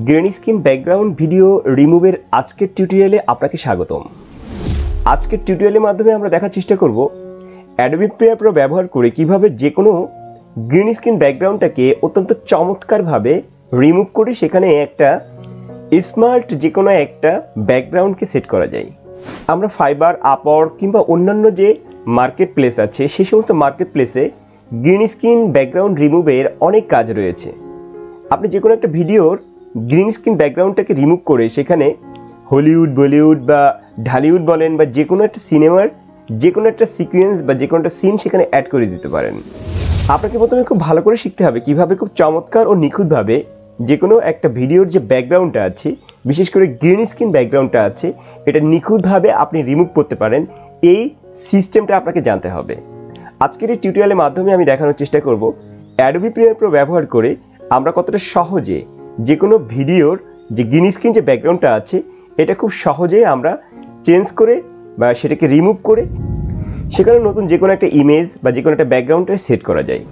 Green screen background video রিমুভের আজকের টিউটোরিয়ালে আপনাকে স্বাগতম। আজকের টিউটোরিয়ালের মাধ্যমে আমরা দেখার চেষ্টা করব অ্যাডোবি প্রিমিয়ার প্রো ব্যবহার করে কিভাবে যে কোনো গ্রিন স্ক্রিন ব্যাকগ্রাউন্ডটাকে অত্যন্ত চমৎকারভাবে রিমুভ করে সেখানে একটা স্মার্ট যে কোনো একটা ব্যাকগ্রাউন্ডকে সেট করা যায়। আমরা ফাইবার, আপওয়ার্ক কিংবা অন্যান্য যে মার্কেট প্লেস আছে সেই সমস্ত মার্কেট প্লেসে গ্রিন স্ক্রিন ব্যাকগ্রাউন্ড রিমুভের অনেক কাজ রয়েছে। আপনি যে কোনো একটা ভিডিওর গ্রিন স্ক্রিন ব্যাকগ্রাউন্ডটাকে রিমুভ করে সেখানে হলিউড, বলিউড বা ঢালিউড বলেন বা যে কোনো একটা সিনেমার যে কোনো একটা সিকোয়েন্স বা যে কোনো একটা সিন সেখানে অ্যাড করে দিতে পারেন। আপনাকে প্রথমে খুব ভালো করে শিখতে হবে কীভাবে খুব চমৎকার ও নিখুঁতভাবে যে কোনো একটা ভিডিওর যে ব্যাকগ্রাউন্ডটা আছে, বিশেষ করে গ্রিন স্ক্রিন ব্যাকগ্রাউন্ডটা আছে, এটা নিখুঁতভাবে আপনি রিমুভ করতে পারেন। এই সিস্টেমটা আপনাকে জানতে হবে। আজকের এই টিউটোরিয়ালের মাধ্যমে আমি দেখানোর চেষ্টা করব অ্যাডোবি প্রিমিয়ার প্রো ব্যবহার করে আমরা কতটা সহজে যে কোনো ভিডিওর যে গ্রিন স্ক্রিন যে ব্যাকগ্রাউন্ডটা আছে এটা খুব সহজে আমরা চেঞ্জ করে বা সেটাকে রিমুভ করে সেখানে নতুন যে কোনো একটা ইমেজ বা যে কোনো একটা ব্যাকগ্রাউন্ডটা সেট করা যায়।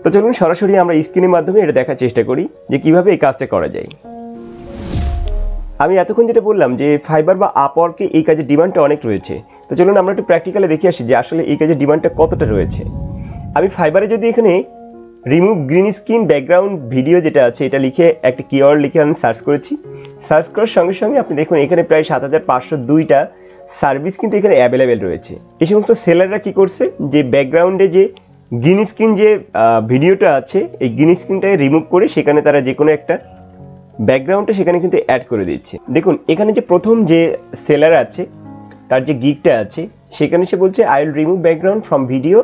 তো চলুন সরাসরি আমরা স্ক্রিনের মাধ্যমে এটা দেখার চেষ্টা করি যে কিভাবে এই কাজটা করা যায়। আমি এতক্ষণ যেটা বললাম যে ফাইবার বা আপওয়ার্কে এই কাজের ডিমান্ডটা অনেক রয়েছে। তো চলুন আমরা একটু প্র্যাকটিক্যালি দেখে আসি যে আসলে এই কাজের ডিমান্ডটা কতটা রয়েছে। আমি ফাইবারে যদি এখানে remove green screen background video যেটা আছে এটা লিখে একটা কিওয়ার্ড লিখে আমি সার্চ করেছি। সার্চ করার সঙ্গে সঙ্গে আপনি দেখুন এখানে প্রায় 7502টা সার্ভিস কিন্তু এখানে অ্যাভেলেবেল রয়েছে। এই সমস্ত সেলাররা কী করছে যে ব্যাকগ্রাউন্ডে যে গ্রিন স্ক্রিন যে ভিডিওটা আছে এই গ্রিন স্ক্রিনটাকে রিমুভ করে সেখানে তারা যে কোনো একটা ব্যাকগ্রাউন্ডটা সেখানে কিন্তু অ্যাড করে দিচ্ছে। দেখুন এখানে যে প্রথম যে সেলার আছে তার যে গিগটা আছে সেখানে সে বলছে I will remove background from video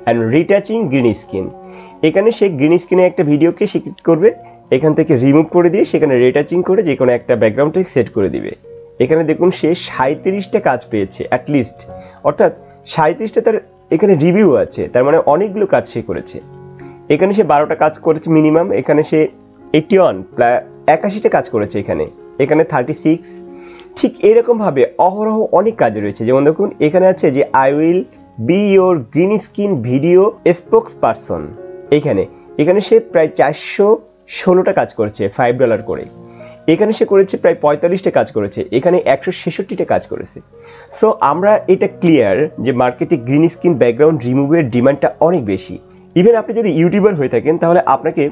and retouching green screen. এখানে সে গ্রিন স্ক্রিনে একটা ভিডিওকে সে করবে এখান থেকে রিমুভ করে দিয়ে সেখানে রিটাচিং করে যে কোনো একটা ব্যাকগ্রাউন্ডকে সেট করে দিবে। এখানে দেখুন সে 37টা কাজ পেয়েছে অ্যাটলিস্ট, অর্থাৎ 37টা তার এখানে রিভিউ আছে, তার মানে অনেকগুলো কাজ সে করেছে। এখানে সে 12টা কাজ করেছে মিনিমাম, এখানে সে 81 প্রায় 81টা কাজ করেছে, এখানে 36। ঠিক এরকমভাবে অহরহ অনেক কাজ রয়েছে। যেমন দেখুন এখানে আছে যে I will be your green screen video spokes person. এখানে সে প্রায় 416টা কাজ করেছে $5 করে। এখানে সে করেছে প্রায় 45টা কাজ করেছে, এখানে 166টা কাজ করেছে। সো আমরা এটা ক্লিয়ার যে মার্কেটে গ্রিন স্ক্রিন ব্যাকগ্রাউন্ড রিমুভের ডিমান্ডটা অনেক বেশি। ইভেন আপনি যদি ইউটিউবার হয়ে থাকেন তাহলে আপনাকে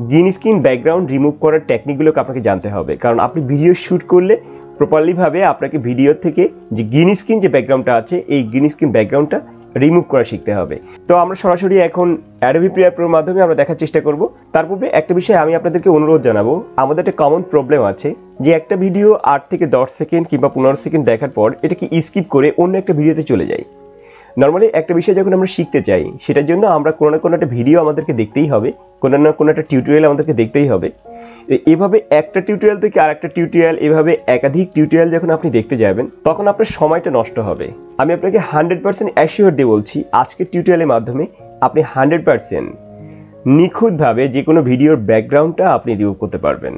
গ্রিন স্ক্রিন ব্যাকগ্রাউন্ড রিমুভ করার টেকনিকগুলোকে আপনাকে জানতে হবে, কারণ আপনি ভিডিও শ্যুট করলে প্রপারলিভাবে আপনাকে ভিডিও থেকে যে গ্রিন স্ক্রিন যে ব্যাকগ্রাউন্ডটা আছে এই গ্রিন স্ক্রিন ব্যাকগ্রাউন্ডটা রিমুভ করা শিখতে হবে। তো আমরা সরাসরি এখন অ্যাডোবি প্রিমিয়ার প্রোর মাধ্যমে আমরা দেখার চেষ্টা করব। তার পূর্বে একটা বিষয়ে আমি আপনাদেরকে অনুরোধ জানাবো, আমাদের একটা কমন প্রবলেম আছে যে একটা ভিডিও 8 থেকে 10 সেকেন্ড কিংবা 15 সেকেন্ড দেখার পর এটাকে স্কিপ করে অন্য একটা ভিডিওতে চলে যায়। নর্মালি একটা বিষয় যখন আমরা শিখতে চাই সেটার জন্য আমরা কোনো না কোনো একটা ভিডিও আমাদেরকে দেখতেই হবে, কোনো না কোনো একটা টিউটোরিয়াল আমাদেরকে দেখতেই হবে। এভাবে একটা টিউটোরিয়াল থেকে আর একটা টিউটোরিয়াল, এভাবে একাধিক টিউটোরিয়াল যখন আপনি দেখতে যাবেন তখন আপনার সময়টা নষ্ট হবে। আমি আপনাকে 100% অ্যাসিওর দিয়ে বলছি আজকের টিউটোরিয়ালের মাধ্যমে আপনি 100% নিখুঁতভাবে যে কোনো ভিডিওর ব্যাকগ্রাউন্ডটা আপনি রিমুভ করতে পারবেন।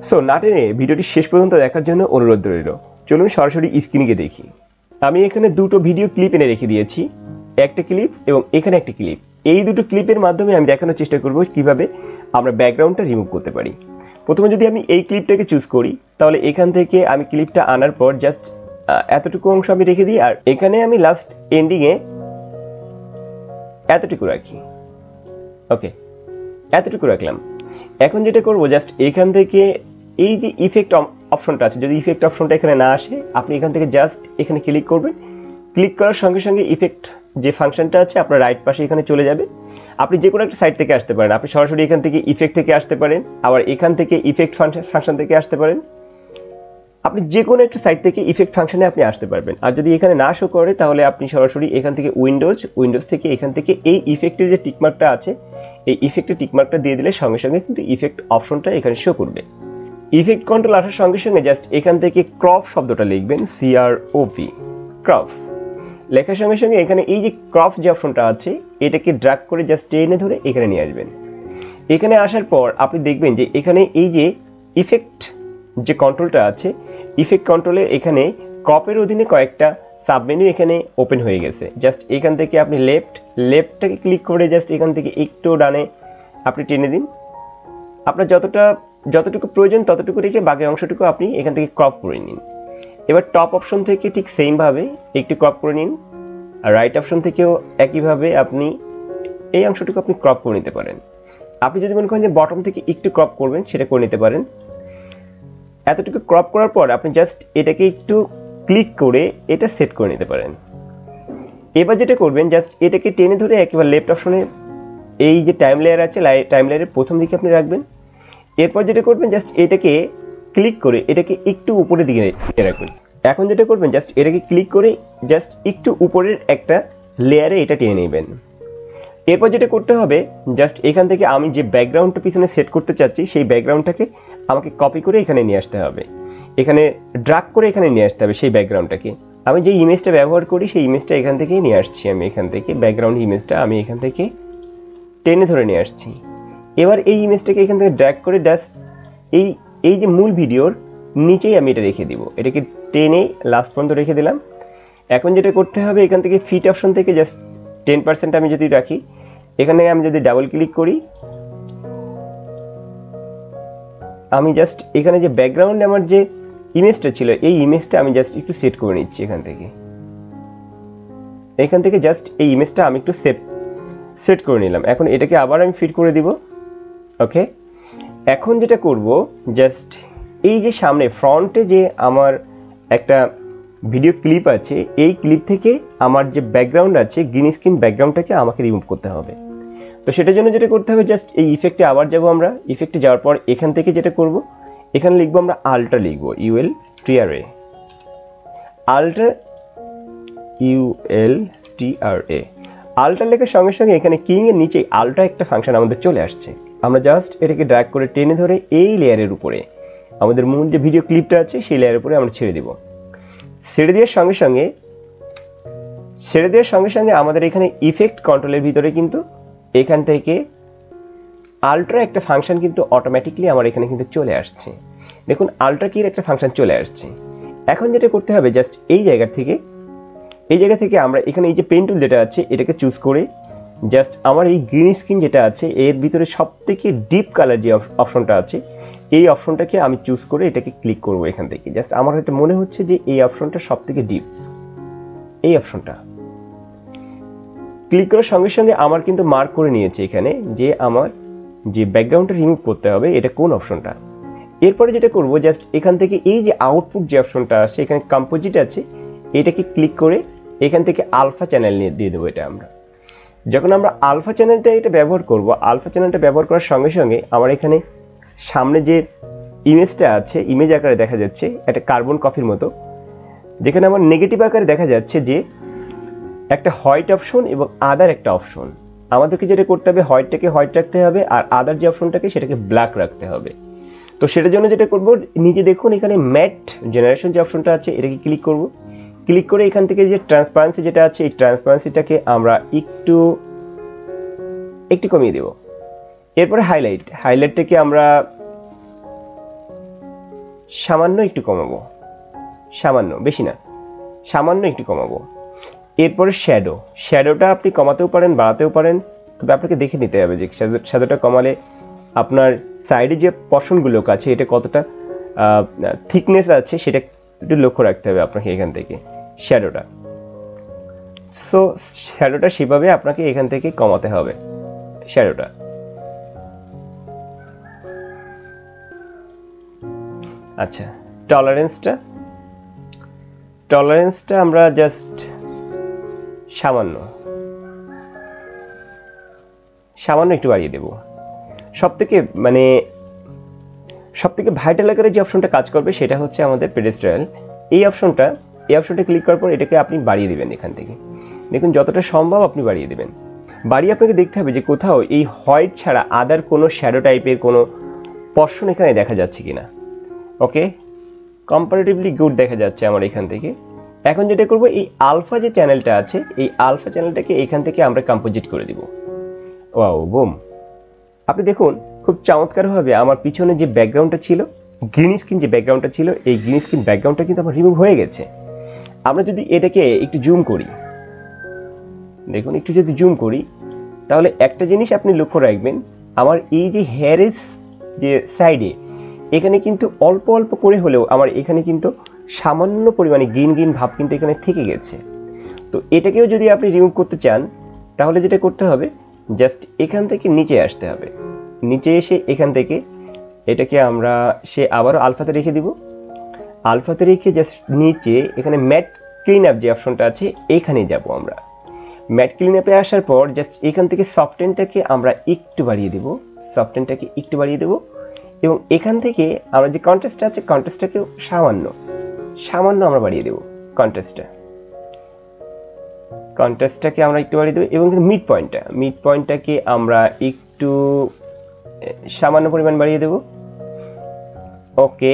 সো না টেনে ভিডিওটি শেষ পর্যন্ত দেখার জন্য অনুরোধ রইল। চলুন সরাসরি স্ক্রিনে দেখি। আমি এখানে দুটো ভিডিও ক্লিপ এনে রেখে দিয়েছি, একটা ক্লিপ এবং এখানে একটা ক্লিপ। এই দুটো ক্লিপের মাধ্যমে আমি দেখানোর চেষ্টা করব কিভাবে আমরা ব্যাকগ্রাউন্ডটা রিমুভ করতে পারি। প্রথমে যদি আমি এই ক্লিপটাকে চুজ করি তাহলে এখান থেকে আমি ক্লিপটা আনার পর জাস্ট এতটুকু অংশ আমি রেখে দিই আর এখানে আমি লাস্ট এন্ডিংয়ে এতটুকু রাখি। ওকে, এতটুকু রাখলাম। এখন যেটা করব জাস্ট এখান থেকে এই যে ইফেক্ট অপশনটা আছে, যদি ইফেক্ট অপশনটা এখানে না আসে আপনি এখান থেকে জাস্ট এখানে ক্লিক করবেন। ক্লিক করার সঙ্গে সঙ্গে ইফেক্ট যে ফাংশনটা আছে আপনার রাইট পাশে এখানে চলে যাবে। আপনি যে কোনো একটা সাইট থেকে আসতে পারেন, আপনি সরাসরি এখান থেকে ইফেক্ট থেকে আসতে পারেন, আবার এখান থেকে ইফেক্ট ফাংশন থেকে আসতে পারেন। আপনি যে কোনো একটা সাইট থেকে ইফেক্ট ফাংশনে আপনি আসতে পারবেন। আর যদি এখানে না শো করে তাহলে আপনি সরাসরি এখান থেকে উইন্ডোজ থেকে এখান থেকে এই ইফেক্টের যে টিকমার্কটা আছে এই ইফেক্টের টিকমার্কটা দিয়ে দিলে সঙ্গে সঙ্গে কিন্তু ইফেক্ট অপশনটা এখানে শো করবে। ইফেক্ট কন্ট্রোল আসার সঙ্গে সঙ্গে জাস্ট এখান থেকে ক্রপ শব্দটা লিখবেন, CROP, ক্রপ। লেখার সঙ্গে সঙ্গে এখানে এই যে ক্রপ যে অপশনটা আছে এটাকে ড্র্যাগ করে জাস্ট টেনে ধরে এখানে নিয়ে আসবেন। এখানে আসার পর আপনি দেখবেন যে এখানে এই যে ইফেক্ট যে কন্ট্রোলটা আছে ইফেক্ট কন্ট্রোলের এখানে ক্রপের অধীনে কয়েকটা সাবমেনু এখানে ওপেন হয়ে গেছে। জাস্ট এখান থেকে আপনি লেফটটাকে ক্লিক করে জাস্ট এখান থেকে একটু ডানে আপনি টেনে দিন। আপনার যতটা যতটুকু প্রয়োজন ততটুকু রেখে বাকি অংশটুকু আপনি এখান থেকে ক্রপ করে নিন। এবার টপ অপশন থেকে ঠিক সেমভাবে একটু ক্রপ করে নিন, আর রাইট অপশন থেকেও একইভাবে আপনি এই অংশটুকু আপনি ক্রপ করে নিতে পারেন। আপনি যদি মনে করেন যে বটম থেকে একটু ক্রপ করবেন, সেটা করে নিতে পারেন। এতটুকু ক্রপ করার পর আপনি জাস্ট এটাকে একটু ক্লিক করে এটা সেট করে নিতে পারেন। এবার যেটা করবেন, জাস্ট এটাকে টেনে ধরে একেবারে লেফট অপশনে এই যে টাইম লেয়ার আছে, টাইম লেয়ারের প্রথম দিকে আপনি রাখবেন। এরপর যেটা করবেন, জাস্ট এটাকে ক্লিক করে এটাকে একটু উপরের দিকে রাখবেন। এখন যেটা করবেন, জাস্ট এটাকে ক্লিক করে জাস্ট একটু উপরের একটা লেয়ারে এটা টেনে নেবেন। এরপর যেটা করতে হবে, জাস্ট এখান থেকে আমি যে ব্যাকগ্রাউন্ডটা পিছনে সেট করতে চাচ্ছি সেই ব্যাকগ্রাউন্ডটাকে আমাকে কপি করে এখানে নিয়ে আসতে হবে, এখানে ড্র্যাগ করে এখানে নিয়ে আসতে হবে সেই ব্যাকগ্রাউন্ডটাকে। আমি যে ইমেজটা ব্যবহার করি সেই ইমেজটা এখান থেকেই নিয়ে আসছি, আমি এখান থেকে ব্যাকগ্রাউন্ড ইমেজটা আমি এখান থেকে টেনে ধরে নিয়ে আসছি। এবার এই ইমেজটাকে এখান থেকে ড্র্যাগ করে জাস্ট এই যে মূল ভিডিওর নিচেই আমি এটা রেখে দিব, এটাকে টেনে লাস্ট পর্যন্ত রেখে দিলাম। এখন যেটা করতে হবে, এখান থেকে ফিট অপশন থেকে জাস্ট 10% আমি যদি রাখি, এখানে আমি যদি ডাবল ক্লিক করি, আমি জাস্ট এখানে যে ব্যাকগ্রাউন্ডে আমার যে ইমেজটা ছিল এই ইমেজটা আমি জাস্ট একটু সেট করে নিচ্ছি। এখান থেকে জাস্ট এই ইমেজটা আমি একটু সেট করে নিলাম। এখন এটাকে আবার আমি ফিট করে দিব। ওকে, এখন যেটা করব, জাস্ট এই যে সামনে ফ্রন্টে যে আমার একটা ভিডিও ক্লিপ আছে, এই ক্লিপ থেকে আমার যে ব্যাকগ্রাউন্ড আছে গ্রিন স্ক্রিন ব্যাকগ্রাউন্ডটাকে আমাকে রিমুভ করতে হবে। তো সেটার জন্য যেটা করতে হবে, জাস্ট এই ইফেক্টে আবার যাব আমরা। ইফেক্টে যাওয়ার পর এখান থেকে যেটা করব, এখানে লিখবো আমরা আল্ট্রা, লিখবো ULTRA, আল্ট্রা ULTRA। আল্ট্রা লেখার সঙ্গে সঙ্গে এখানে কিং এর নিচে আল্ট্রা একটা ফাংশন আমাদের চলে আসছে। আমরা জাস্ট এটাকে ড্র্যাগ করে টেনে ধরে এই লেয়ারের উপরে আমাদের মূল যে ভিডিও ক্লিপটা আছে সেই লেয়ারের উপরে আমরা ছেড়ে দিব। ছেড়ে দেওয়ার সঙ্গে সঙ্গে আমাদের এখানে ইফেক্ট কন্ট্রোলের ভিতরে কিন্তু এখান থেকে আল্ট্রা একটা ফাংশন কিন্তু অটোমেটিকলি আমার এখানে কিন্তু চলে আসছে। দেখুন, আল্ট্রা কির একটা ফাংশন চলে আসছে। এখন যেটা করতে হবে, জাস্ট এই জায়গা থেকে আমরা এখানে এই যে পেন টুল যেটা আছে এটাকে চুজ করে জাস্ট আমার এই গ্রিন স্ক্রিন যেটা আছে এর ভিতরে সবথেকে ডিপ কালার যে অপশনটা আছে এই অপশনটাকে আমি চুজ করে এটাকে ক্লিক করব। এখান থেকে জাস্ট আমার এটা মনে হচ্ছে যে এই অপশনটা সবথেকে ডিপ, এই অপশনটা ক্লিক করার সঙ্গে সঙ্গে আমার কিন্তু মার্ক করে নিয়েছে এখানে যে আমার যে ব্যাকগ্রাউন্ডটা রিমুভ করতে হবে এটা কোন অপশনটা। এরপরে যেটা করব, জাস্ট এখান থেকে এই যে আউটপুট যে অপশনটা আছে এখানে কম্পোজিট আছে, এটাকে ক্লিক করে এখান থেকে আলফা চ্যানেল দিয়ে দেবো। এটা আমরা যখন আমরা আলফা চ্যানেলটা এটা ব্যবহার করব, আলফা চ্যানেলটা ব্যবহার করার সঙ্গে সঙ্গে আমার এখানে সামনে যে ইমেজটা আছে ইমেজ আকারে দেখা যাচ্ছে একটা কার্বন কপির মতো, যেখানে আমার নেগেটিভ আকারে দেখা যাচ্ছে যে একটা হোয়াইট অপশন এবং আদার একটা অপশন। আমাদেরকে যেটা করতে হবে, হোয়াইটটাকে হোয়াইট রাখতে হবে আর আদার যে অপশনটাকে সেটাকে ব্ল্যাক রাখতে হবে। তো সেটার জন্য যেটা করব, নিজে দেখুন এখানে ম্যাট জেনারেশন যে অপশনটা আছে এটাকে ক্লিক করব। ক্লিক করে এখান থেকে যে ট্রান্সপারেন্সি যেটা আছে এই ট্রান্সপারেন্সিটাকে আমরা একটু কমিয়ে দেব। এরপরে হাইলাইটটাকে আমরা সামান্য একটু কমাবো, সামান্য, বেশি না, সামান্য একটু কমাবো। এরপরে শ্যাডোটা আপনি কমাতেও পারেন বাড়াতেও পারেন, তবে আপনাকে দেখে নিতে হবে যে শ্যাডোটা কমালে আপনার সাইডে যে পশনগুলো আছে এটা কতটা থিকনেস আছে সেটা একটু লক্ষ্য রাখতে হবে আপনাকে এখান থেকে শ্যাডোটা। সো শ্যাডোটা সেভাবে আপনাকে এখান থেকে কমাতে হবে শ্যাডোটা। আচ্ছা, টলারেন্সটা আমরা জাস্ট সামান্য একটু বাড়িয়ে দেব। সবথেকে ভাইটাল আকারে যে অপশনটা কাজ করবে সেটা হচ্ছে আমাদের পেডেস্ট্রাল। এই অপশনটা ক্লিক করার পর এটাকে আপনি বাড়িয়ে দেবেন। এখান থেকে দেখুন যতটা সম্ভব আপনি বাড়িয়ে দেবেন। বাড়িয়ে আপনাকে দেখতে হবে যে কোথাও এই হোয়াইট ছাড়া আদার কোনো শ্যাডো টাইপের কোনো পর্শন এখানে দেখা যাচ্ছে কিনা। ওকে, কম্পারেটিভলি গুড দেখা যাচ্ছে আমার এখান থেকে। এখন যেটা করব, এই আলফা যে চ্যানেলটা আছে এই আলফা চ্যানেলটাকে এখান থেকে আমরা কম্পোজিট করে দিব। Wow, broom! আপনি দেখুন খুব চমৎকারভাবে আমার পিছনে যে ব্যাকগ্রাউন্ডটা ছিল, গ্রিন স্ক্রিন যে ব্যাকগ্রাউন্ডটা ছিল, এই গ্রিন স্ক্রিন ব্যাকগ্রাউন্ডটা কিন্তু আমার রিমুভ হয়ে গেছে। আমরা যদি এটাকে একটু জুম করি, দেখুন একটু যদি জুম করি তাহলে একটা জিনিস আপনি লক্ষ্য রাখবেন, আমার এই যে হেয়ারের যে সাইডে এখানে কিন্তু অল্প অল্প করে হলেও আমার এখানে কিন্তু সামান্য পরিমাণে গ্রিন গ্রিন ভাব কিন্তু এখানে থেকে গেছে। তো এটাকেও যদি আপনি রিমুভ করতে চান তাহলে যেটা করতে হবে, জাস্ট এখান থেকে নিচে আসতে হবে। নিচে এসে এখান থেকে এটাকে আমরা আবারও আলফাতে রেখে দিব। আলফাতে রেখে জাস্ট নিচে এখানে ম্যাট ক্লিন আপ যে অপশনটা আছে এইখানে যাব আমরা। ম্যাট ক্লিন আপে আসার পর জাস্ট এখান থেকে সফটেনটাকে আমরা একটু বাড়িয়ে দেব, সফটেনটাকে একটু বাড়িয়ে দেব এবং এখান থেকে আমরা যে কন্ট্রাস্টটা আছে কন্ট্রাস্টটাকেও সামান্য আমরা বাড়িয়ে দেব। কন্ট্রাস্টটাকে আমরা একটু বাড়িয়ে দেব এবং মিড পয়েন্টটাকে আমরা একটু সামান্য পরিমাণ বাড়িয়ে দেব। ওকে,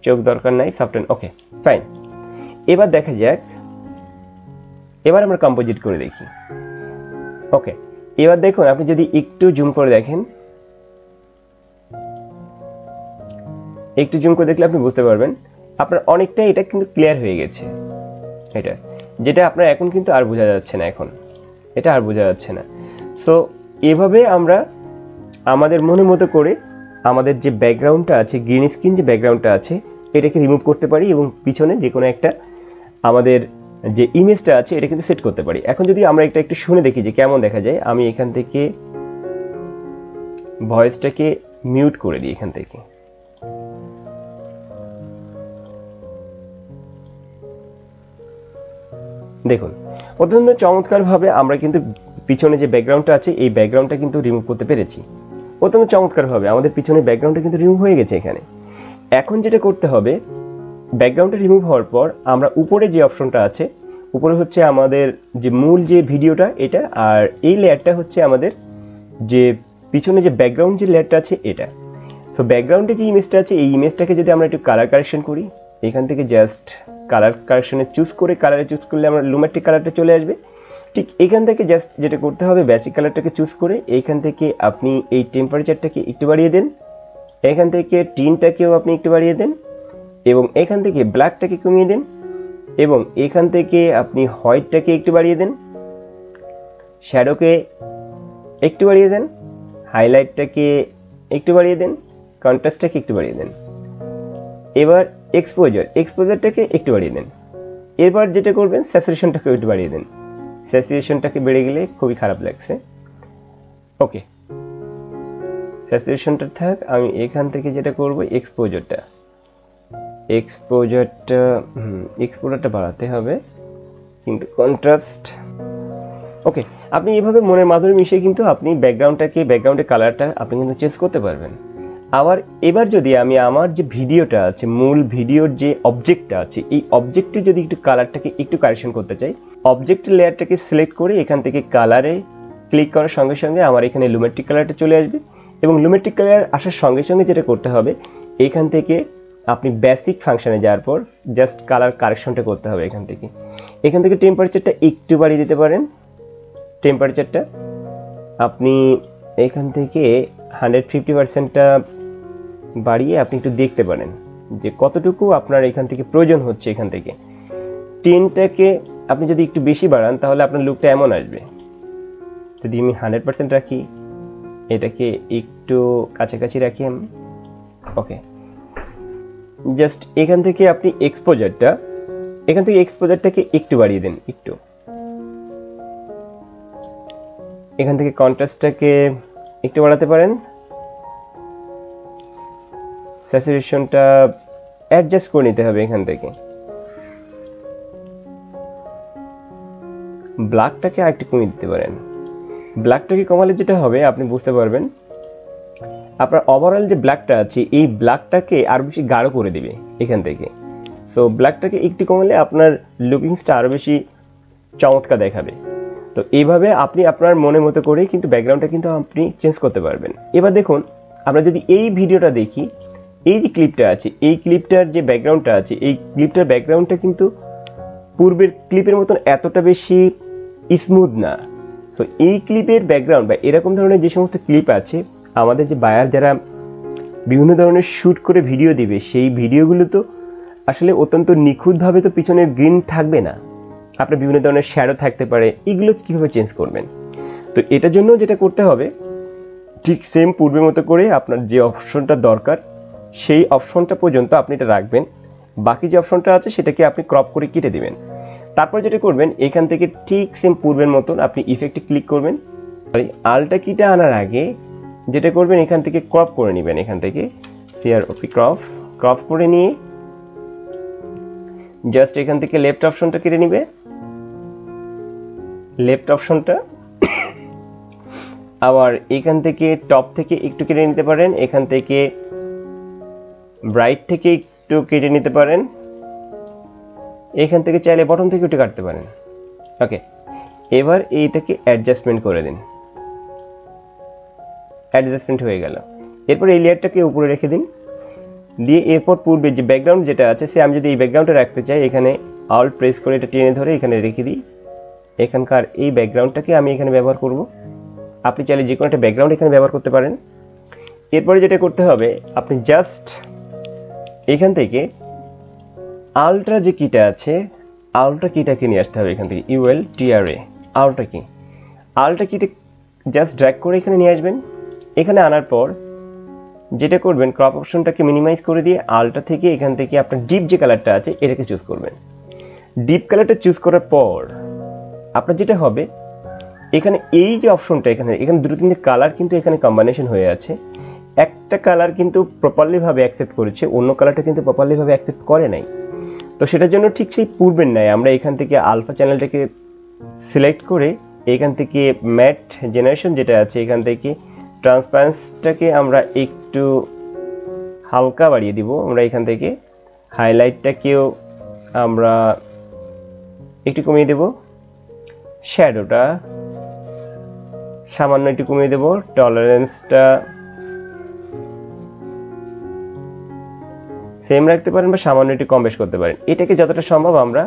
চোখ দরকার নাই, সফটেন, ওকে ফাইন। এবার দেখা যাক, এবার আমরা কম্পোজিট করে দেখি। ওকে, এবার দেখুন আপনি যদি একটু জুম করে দেখেন, একটু জুম করে দেখলে আপনি বুঝতে পারবেন আপনার অনেকটাই এটা কিন্তু ক্লিয়ার হয়ে গেছে। এটা যেটা আপনার এখন কিন্তু আর বোঝা যাচ্ছে না, এটা আর বোঝা যাচ্ছে না। সো এভাবে আমরা আমাদের মনের মতো করে আমাদের যে ব্যাকগ্রাউন্ডটা আছে, গ্রিন স্ক্রিন যে ব্যাকগ্রাউন্ডটা আছে এটাকে রিমুভ করতে পারি এবং পিছনে যে কোনো একটা আমাদের যে ইমেজটা আছে এটা কিন্তু সেট করতে পারি। এখন যদি আমরা এটা একটু শুনে দেখি যে কেমন দেখা যায়, আমি এখান থেকে ভয়েসটাকে মিউট করে দিই। এখান থেকে দেখুন অত্যন্ত চমৎকারভাবে আমরা কিন্তু পিছনে যে ব্যাকগ্রাউন্ডটা আছে এই ব্যাকগ্রাউন্ডটা কিন্তু রিমুভ করতে পেরেছি। অত্যন্ত চমৎকারভাবে আমাদের পিছনের ব্যাকগ্রাউন্ডটা কিন্তু রিমুভ হয়ে গেছে এখানে। এখন যেটা করতে হবে, ব্যাকগ্রাউন্ডটা রিমুভ হওয়ার পর আমরা উপরে যে অপশনটা আছে, উপরে হচ্ছে আমাদের যে মূল যে ভিডিওটা এটা, আর এই লেয়ারটা হচ্ছে আমাদের যে পিছনে যে ব্যাকগ্রাউন্ড যে লেয়ারটা আছে এটা। সো ব্যাকগ্রাউন্ডে যে ইমেজটা আছে এই ইমেজটাকে যদি আমরা একটু কালার কারেকশন করি, এখান থেকে জাস্ট কালার কারেকশনে চুজ করলে আমরা লুমেট্রিক কালারটা চলে আসবে। ঠিক এখান থেকে জাস্ট যেটা করতে হবে, বেসিক কালারটাকে চুজ করে এইখান থেকে আপনি এই টেম্পারেচারটাকে একটু বাড়িয়ে দেন, এখান থেকে টিনটাকেও আপনি একটু বাড়িয়ে দেন এবং এখান থেকে ব্ল্যাকটাকে কমিয়ে দেন এবং এখান থেকে আপনি হোয়াইটটাকে একটু বাড়িয়ে দেন, শ্যাডোকে একটু বাড়িয়ে দেন, হাইলাইটটাকে একটু বাড়িয়ে দেন, কন্ট্রাস্টটাকে একটু বাড়িয়ে দেন। এবার এক্সপোজারটাকে একটু বাড়িয়ে দেন। এরপর যেটা করবেন স্যাচুরেশনটাকে একটু বাড়িয়ে দেন। স্যাচুরেশনটাকে বেড়ে গেলে খুবই খারাপ লাগছে। ওকে, স্যাচুরেশনটা থাক। আমি এখান থেকে যেটা করব এক্সপোজারটা বাড়াতে হবে, কিন্তু কন্ট্রাস্ট। ওকে, আপনি এভাবে মনের মাধুরী মিশিয়ে কিন্তু আপনি ব্যাকগ্রাউন্ডের কালারটা আপনি কিন্তু চেঞ্জ করতে পারবেন। আবার এবার যদি আমি আমার যে ভিডিওটা আছে, মূল ভিডিওর যে অবজেক্টটা আছে, এই অবজেক্টে যদি একটু কালারটাকে একটু কারেকশন করতে চাই, অবজেক্টের লেয়ারটাকে সিলেক্ট করে এখান থেকে কালারে ক্লিক করার সঙ্গে সঙ্গে আমার এখানে লুমেট্রিক কালারটা চলে আসবে এবং লুমেট্রিক কালার আসার সঙ্গে সঙ্গে যেটা করতে হবে, এখান থেকে আপনি বেসিক ফাংশনে যাওয়ার পর জাস্ট কালার কারেকশনটা করতে হবে। এখান থেকে টেম্পারেচারটা একটু বাড়িয়ে দিতে পারেন। টেম্পারেচারটা আপনি এখান থেকে 150%টা বাড়িয়ে আপনি একটু দেখতে পারেন যে কতটুকু আপনার এখান থেকে প্রয়োজন হচ্ছে। এখান থেকে টেনটাকে আপনি যদি একটু বেশি বাড়ান তাহলে আপনার লুকটা এমন আসবে। যদি আমি 100% রাখি, এটাকে একটু কাছাকাছি রাখি আমি। ওকে, জাস্ট এখান থেকে আপনি এক্সপোজারটাকে একটু বাড়িয়ে দেন, একটু। এখান থেকে কন্ট্রাস্টটাকে একটু বাড়াতে পারেন। স্যাচুরেশনটা অ্যাডজাস্ট করে নিতে হবে। এখান থেকে ব্ল্যাকটাকে আরেকটু কমিয়ে দিতে পারেন। ব্ল্যাকটাকে কমালে যেটা হবে আপনি বুঝতে পারবেন আপনার ওভারঅল যে ব্ল্যাকটা আছে এই ব্ল্যাকটাকে আরো বেশি গাঢ় করে দিবে এখান থেকে। সো ব্ল্যাকটাকে একটু কমালে আপনার লুকিংসটা আরো বেশি চমৎকার দেখাবে। তো এইভাবে আপনি আপনার মনের মতো করে কিন্তু ব্যাকগ্রাউন্ডটা কিন্তু আপনি চেঞ্জ করতে পারবেন। এবার দেখুন আমরা যদি এই ভিডিওটা দেখি, এই যে ক্লিপটা আছে, এই ক্লিপটার যে ব্যাকগ্রাউন্ডটা আছে, এই ক্লিপটার ব্যাকগ্রাউন্ডটা কিন্তু পূর্বের ক্লিপের মতন এতটা বেশি স্মুথ না। সো এই ক্লিপের ব্যাকগ্রাউন্ড বা এরকম ধরনের যে সমস্ত ক্লিপ আছে, আমাদের যে বায়ার যারা বিভিন্ন ধরনের শ্যুট করে ভিডিও দিবে, সেই ভিডিওগুলো তো আসলে অত্যন্ত নিখুঁতভাবে তো পিছনের গ্রিন থাকবে না, আপনার বিভিন্ন ধরনের শ্যাডো থাকতে পারে। এগুলো কিভাবে চেঞ্জ করবেন? তো এটার জন্য যেটা করতে হবে, ঠিক সেম পূর্বের মতো করে আপনার যে অপশনটা দরকার সেই অপশনটা পর্যন্ত আপনি এটা রাখবেন। বাকি যে অপশনটা আছে সেটাকে আপনি ক্রপ করে কেটে দিবেন। তারপর যেটা করবেন, এখান থেকে ঠিক সেম পূর্বের মতন আপনি ইফেক্টে ক্লিক করবেন। আলটা কিটা আনার আগে যেটা করবেন, এখান থেকে ক্রপ করে নেবেন। এখান থেকে CROP ক্রপ করে নিয়ে জাস্ট এখান থেকে লেফট অপশনটা কেটে নিবে। লেফট অপশনটা আবার এখান থেকে টপ থেকে একটু কেটে নিতে পারেন, এখান থেকে ব্রাইট থেকে একটু কেটে নিতে পারেন, এখান থেকে চাইলে বটম থেকে একটু কাটতে পারেন। ওকে, এবার এইটাকে অ্যাডজাস্টমেন্ট করে দিন। অ্যাডজাস্টমেন্ট হয়ে গেল। এরপর এই লেয়ারটাকে উপরে রেখে দিন, দিয়ে এরপর পূর্বে যে ব্যাকগ্রাউন্ড যেটা আছে সে আমি যদি এই ব্যাকগ্রাউন্ডটা রাখতে চাই, এখানে অল্ট প্রেস করে এটা টেনে ধরে এখানে রেখে দিই। এখানকার এই ব্যাকগ্রাউন্ডটাকে আমি এখানে ব্যবহার করব। আপনি চাইলে যে কোনো একটা ব্যাকগ্রাউন্ড এখানে ব্যবহার করতে পারেন। এরপরে যেটা করতে হবে, আপনি জাস্ট এখান থেকে আলট্রা যে কিটা আছে, আলট্রা কিটাকে নিয়ে আসতে হবে। এখান থেকে ULTRA আলট্রা কিটা জাস্ট ড্র্যাগ করে এখানে নিয়ে আসবেন। এখানে আনার পর যেটা করবেন, ক্রপ অপশনটাকে মিনিমাইজ করে দিয়ে আলট্রা থেকে এখান থেকে আপনার ডিপ যে কালারটা আছে এটাকে চুজ করবেন। ডিপ কালারটা চুজ করার পর আপনার যেটা হবে, এখানে এই যে অপশনটা এখানে দুটো তিনটে কালার কিন্তু এখানে কম্বিনেশন হয়ে আছে। একটা কালার কিন্তু প্রপারলি ভাবে অ্যাকসেপ্ট করেছে, অন্য কালারটা কিন্তু প্রপারলি ভাবে অ্যাকসেপ্ট করে নাই। তো সেটার জন্য ঠিক সেই পূর্বের নাই আমরা এখান থেকে আলফা চ্যানেলটাকে সিলেক্ট করে এখান থেকে ম্যাট জেনারেশন যেটা আছে এখান থেকে ট্রান্সপারেন্সটাকে আমরা একটু হালকা বাড়িয়ে দিব। আমরা এখান থেকে হাইলাইটটাকেও আমরা একটু কমিয়ে দেব, শ্যাডোটা সামান্য একটু কমিয়ে দেব, টলারেন্সটা সেম রাখতে পারেন বা সামান্য একটু কম বেশ করতে পারেন। এটাকে যতটা সম্ভব আমরা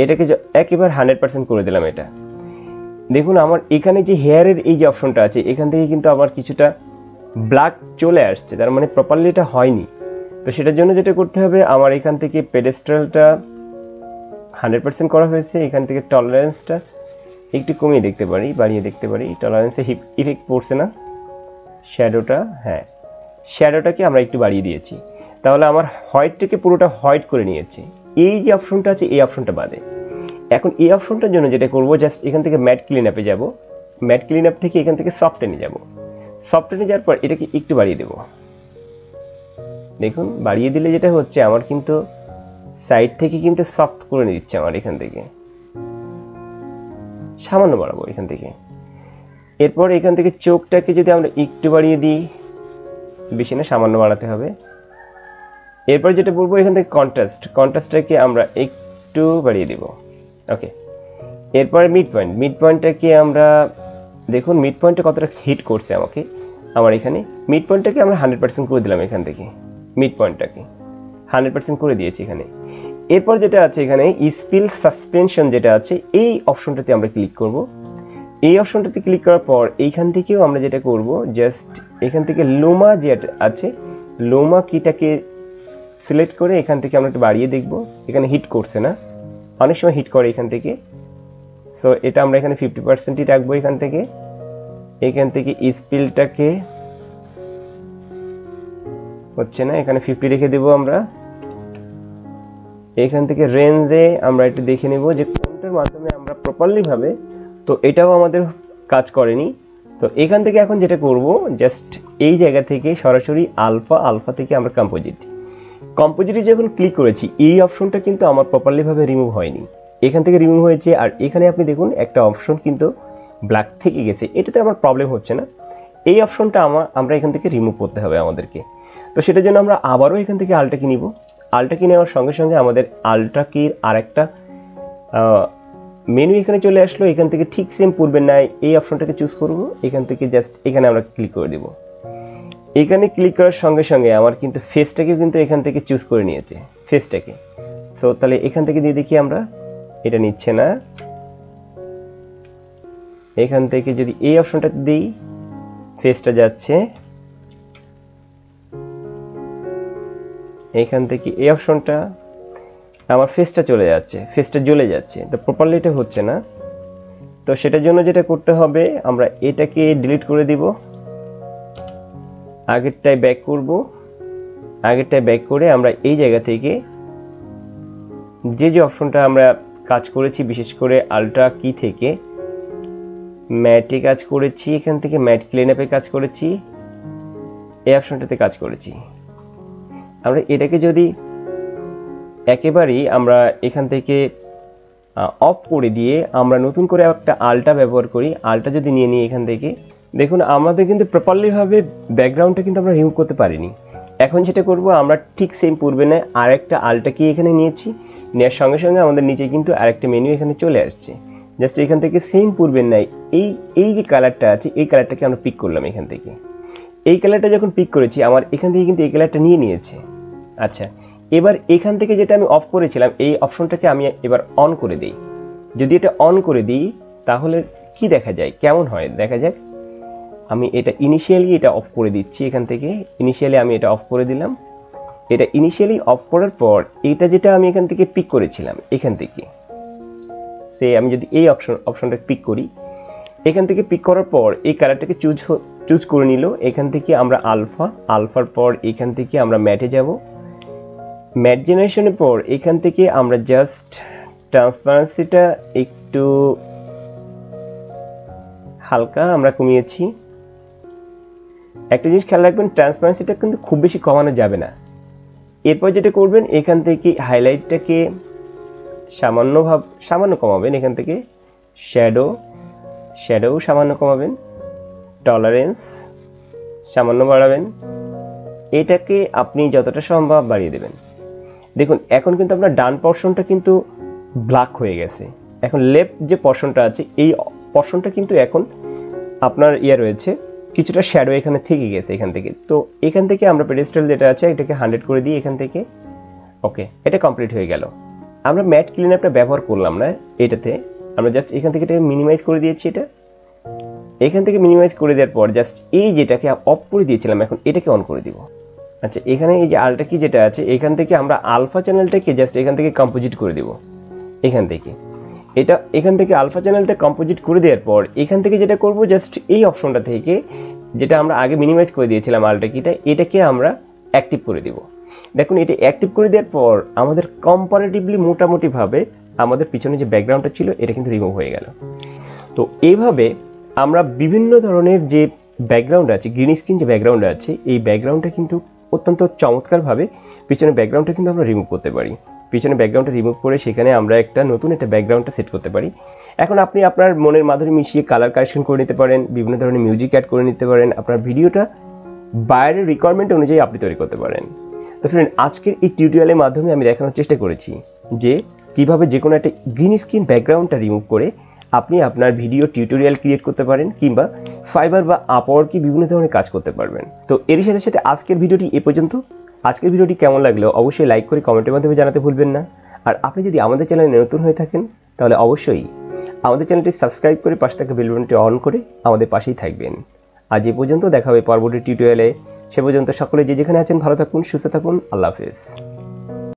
এটাকে একেবারে 100% করে দিলাম। এটা দেখুন, আমার এখানে যে হেয়ারের এই যে অপশনটা আছে এখান থেকে কিন্তু আবার কিছুটা ব্ল্যাক চলে আসছে, তার মানে প্রপারলি এটা হয়নি। তো সেটার জন্য যেটা করতে হবে, আমার এখান থেকে পেডেস্ট্রালটা 100% করা হয়েছে, এখান থেকে টলারেন্সটা একটু কমিয়ে দেখতে পারি, বাড়িয়ে দেখতে পারি। টলারেন্সে ইফেক্ট পড়ছে না। শ্যাডোটা, হ্যাঁ শ্যাডোটাকে আমরা একটু বাড়িয়ে দিয়েছি, তাহলে আমার হোয়াইটটাকে পুরোটা হোয়াইট করে নিয়েছে। এই যে অপশনটা আছে এই অপশনটা বাদে। এখন এই অপশনটার জন্য যেটা করব, জাস্ট এখান থেকে ম্যাট ক্লিন আপে যাব। ম্যাট ক্লিন আপ থেকে এখান থেকে সফটটেনে যাব। সফটটেনে যাওয়ার পর এটাকে একটু বাড়িয়ে দেব। দেখুন, বাড়িয়ে দিলে যেটা হচ্ছে, আমার কিন্তু সাইড থেকে কিন্তু সফট করে দিচ্ছে। আমার এখান থেকে সামান্য বাড়াবো এখান থেকে। এরপর এখান থেকে চোখটাকে যদি আমরা একটু বাড়িয়ে দিই, বেশি না সামান্য বাড়াতে হবে। এরপর যেটা বলবো, এখান থেকে কন্ট্রাস্টটাকে আমরা একটু বাড়িয়ে দিব। ওকে, এরপরে মিড পয়েন্টটাকে আমরা দেখুন মিড পয়েন্টটা কতটা হিট করছে আমাকে। আমার এখানে মিড পয়েন্টটাকে আমরা 100% করে দিলাম। এখান থেকে মিড পয়েন্টটাকে 100% করে দিয়েছি এখানে। এরপর যেটা আছে এখানে স্পিল সাসপেনশন যেটা আছে এই অপশনটাতে আমরা ক্লিক করব। এই অপশনটাতে ক্লিক করার পর এইখান থেকেও আমরা যেটা করব, জাস্ট এখান থেকে লোমা যেটা আছে লোমা কিটাকে সিলেক্ট করে এখান থেকে আমরা একটু বাড়িয়ে দেখব। এখানে হিট করছে না, অনেক সময় হিট করে এখান থেকে। সো এটা আমরা এখানে 50%ই রাখবো। এখান থেকে স্পিলটাকে হচ্ছে না, এখানে 50 রেখে দেব আমরা। এখান থেকে রেঞ্জে আমরা একটু দেখে নেব যে কোনটার মাধ্যমে আমরা প্রপারলি ভাবে, তো এটাও আমাদের কাজ করেনি। তো এখান থেকে এখন যেটা করব, জাস্ট এই জায়গা থেকে সরাসরি আলফা থেকে আমরা কম্পোজিটে যখন ক্লিক করেছি এই অপশনটা কিন্তু আমার প্রপারলি ভাবে রিমুভ হয়নি, এখান থেকে রিমুভ হয়েছে। আর এখানে আপনি দেখুন একটা অপশন কিন্তু ব্ল্যাক থেকে গেছে, এটাতে আমার প্রবলেম হচ্ছে না। এই অপশনটা আমরা এখান থেকে রিমুভ করতে হবে আমাদেরকে। তো সেটার জন্য আমরা আবারও এখান থেকে আলট্রা কি নিব। আলট্রা কি নেওয়ার সঙ্গে সঙ্গে আমাদের আলট্রা কির আরেকটা মেনু এখানে চলে আসলো। এখান থেকে ঠিক সেম পূর্বের নাই এই অপশনটাকে চুজ করব। এখান থেকে জাস্ট এখানে আমরা ক্লিক করে দেব। এখানে ক্লিক করার সঙ্গে সঙ্গে আমার কিন্তু ফেসটাকে কিন্তু এখান থেকে চুজ করে নিয়েছে, ফেসটাকে। সো তাহলে এখান থেকে দিয়ে দেখি আমরা, এটা নিচ্ছে না। এখান থেকে যদি এই অপশনটাতে দিই, ফেসটা যাচ্ছে। এখান থেকে এই অপশনটা, আমার ফেসটা চলে যাচ্ছে, ফেসটা জ্বলে যাচ্ছে। তো প্রপারলি এটা হচ্ছে না। তো সেটার জন্য যেটা করতে হবে, আমরা এটাকে ডিলিট করে দিব, আগেরটায় ব্যাক করব, আগেরটায় ব্যাক করে আমরা এই জায়গা থেকে যে অপশনটা আমরা কাজ করেছি, বিশেষ করে আলট্রা কি থেকে ম্যাটে কাজ করেছি, এখান থেকে ম্যাট ক্লিনআপে কাজ করেছি, এই অপশনটাতে কাজ করেছি। আমরা এটাকে যদি একেবারেই আমরা এখান থেকে অফ করে দিয়ে আমরা নতুন করে একটা আলট্রা ব্যবহার করি, আলট্রা যদি নিয়ে নিই এখান থেকে, দেখুন আমাদের কিন্তু প্রপারলিভাবে ব্যাকগ্রাউন্ডটা কিন্তু আমরা রিমুভ করতে পারিনি। এখন যেটা করব, আমরা ঠিক সেম পূর্বে নয় আরেকটা আলট্রা কি এখানে নিয়েছি, নেওয়ার সঙ্গে সঙ্গে আমাদের নিচে কিন্তু আরেকটা মেনু এখানে চলে আসছে। জাস্ট এখান থেকে সেম পূর্বের নাই এই যে কালারটা আছে, এই কালারটাকে আমরা পিক করলাম এখান থেকে। এই কালারটা যখন পিক করেছি, আমার এখান থেকে কিন্তু এই কালারটা নিয়ে নিয়েছে। আচ্ছা, এবার এখান থেকে যেটা আমি অফ করেছিলাম, এই অপশনটাকে আমি এবার অন করে দিই। যদি এটা অন করে দিই তাহলে কি দেখা যায়, কেমন হয় দেখা যাক। আমি এটা ইনিশিয়ালি এটা অফ করে দিচ্ছি, এখান থেকে ইনিশিয়ালি আমি এটা অফ করে দিলাম। এটা ইনিশিয়ালি অফ করার পর এটা যেটা আমি এখান থেকে পিক করেছিলাম, এখান থেকে সে আমি যদি এই অপশনটা পিক করি, এখান থেকে পিক করার পর এই কালারটাকে চুজ করে নিল। এখান থেকে আমরা আলফার পর এখান থেকে আমরা ম্যাটে যাব, ম্যাট জেনারেশনের পর এখান থেকে আমরা জাস্ট ট্রান্সপারেন্সিটা একটু হালকা আমরা কমিয়েছি। একটা জিনিস খেয়াল রাখবেন, ট্রান্সপারেন্সিটা কিন্তু খুব বেশি কমানো যাবে না। এরপর যেটা করবেন, এখান থেকে হাইলাইটটাকে সামান্য কমাবেন, এখান থেকে শ্যাডো সামান্য কমাবেন, টলারেন্স সামান্য বাড়াবেন, এটাকে আপনি যতটা সম্ভব বাড়িয়ে দেবেন। দেখুন এখন কিন্তু আপনার ডান পোরশনটা কিন্তু ব্ল্যাক হয়ে গেছে। এখন লেফট যে পোরশনটা আছে, এই পোরশনটা কিন্তু এখন আপনার রয়েছে, কিছুটা শ্যাডো এখানে থেকে গেছে এখান থেকে। তো এখান থেকে আমরা পেডেস্টাল যেটা আছে এটাকে 100 করে দিই এখান থেকে। ওকে, এটা কমপ্লিট হয়ে গেল। আমরা ম্যাট ক্লিনআপটা ব্যবহার করলাম না এটাতে, আমরা জাস্ট এখান থেকে এটা মিনিমাইজ করে দিয়েছি। এটা এখান থেকে মিনিমাইজ করে দেওয়ার পর জাস্ট এই যেটাকে অফ করে দিয়েছিলাম, এখন এটাকে অন করে দিব। আচ্ছা, এখানে এই যে আলট্রা কি যেটা আছে, এখান থেকে আমরা আলফা চ্যানেলটাকে জাস্ট এখান থেকে কম্পোজিট করে দেব। এখান থেকে আলফা চ্যানেলটা কম্পোজিট করে দেওয়ার পর এখান থেকে যেটা করব, জাস্ট এই অপশনটা থেকে যেটা আমরা আগে মিনিমাইজ করে দিয়েছিলাম আলট্রা কিটা, এটাকে আমরা অ্যাক্টিভ করে দেব। দেখুন এটা অ্যাক্টিভ করে দেওয়ার পর আমাদের কম্পারেটিভলি মোটামুটিভাবে আমাদের পিছনে যে ব্যাকগ্রাউন্ডটা ছিল এটা কিন্তু রিমুভ হয়ে গেল। তো এইভাবে আমরা বিভিন্ন ধরনের যে ব্যাকগ্রাউন্ড আছে, গ্রিন স্ক্রিন যে ব্যাকগ্রাউন্ড আছে, এই ব্যাকগ্রাউন্ডটা কিন্তু অত্যন্ত চমৎকারভাবে পিছনে ব্যাকগ্রাউন্ডটা কিন্তু আমরা রিমুভ করতে পারি। পিছনে ব্যাকগ্রাউন্ডটা রিমুভ করে সেখানে আমরা একটা নতুন একটা ব্যাকগ্রাউন্ডটা সেট করতে পারি। এখন আপনি আপনার মনের মাধুরী মিশিয়ে কালার কারেকশন করে নিতে পারেন, বিভিন্ন ধরনের মিউজিক অ্যাড করে নিতে পারেন, আপনার ভিডিওটা বাইরের রিকোয়ারমেন্ট অনুযায়ী আপনি তৈরি করতে পারেন। তো ফ্রেন্ড, আজকের এই টিউটোরিয়ালের মাধ্যমে আমি দেখানোর চেষ্টা করেছি যে কিভাবে যে কোনো একটা গ্রিন স্ক্রিন ব্যাকগ্রাউন্ডটা রিমুভ করে আপনি আপনার ভিডিও টিউটোরিয়াল ক্রিয়েট করতে পারেন, কিংবা ফাইবার বা আপওয়ার্কে বিভিন্ন ধরনের কাজ করতে পারবেন। তো এর সাথে সাথে আজকের ভিডিওটি এ পর্যন্ত। আজকের ভিডিওটি কেমন লাগলো অবশ্যই লাইক করে কমেন্টের মাধ্যমে জানাতে ভুলবেন না। আর আপনি যদি আমাদের চ্যানেলে নতুন হয়ে থাকেন তাহলে অবশ্যই আমাদের চ্যানেলটি সাবস্ক্রাইব করে পাশে থাকা বেল বাটনটি অন করে আমাদের পাশেই থাকবেন। আজ এ পর্যন্ত, দেখা হবে পরবর্তী টিউটোরিয়ালে। সে পর্যন্ত সকলে যে যেখানে আছেন ভালো থাকুন, সুস্থ থাকুন। আল্লাহ হাফেজ।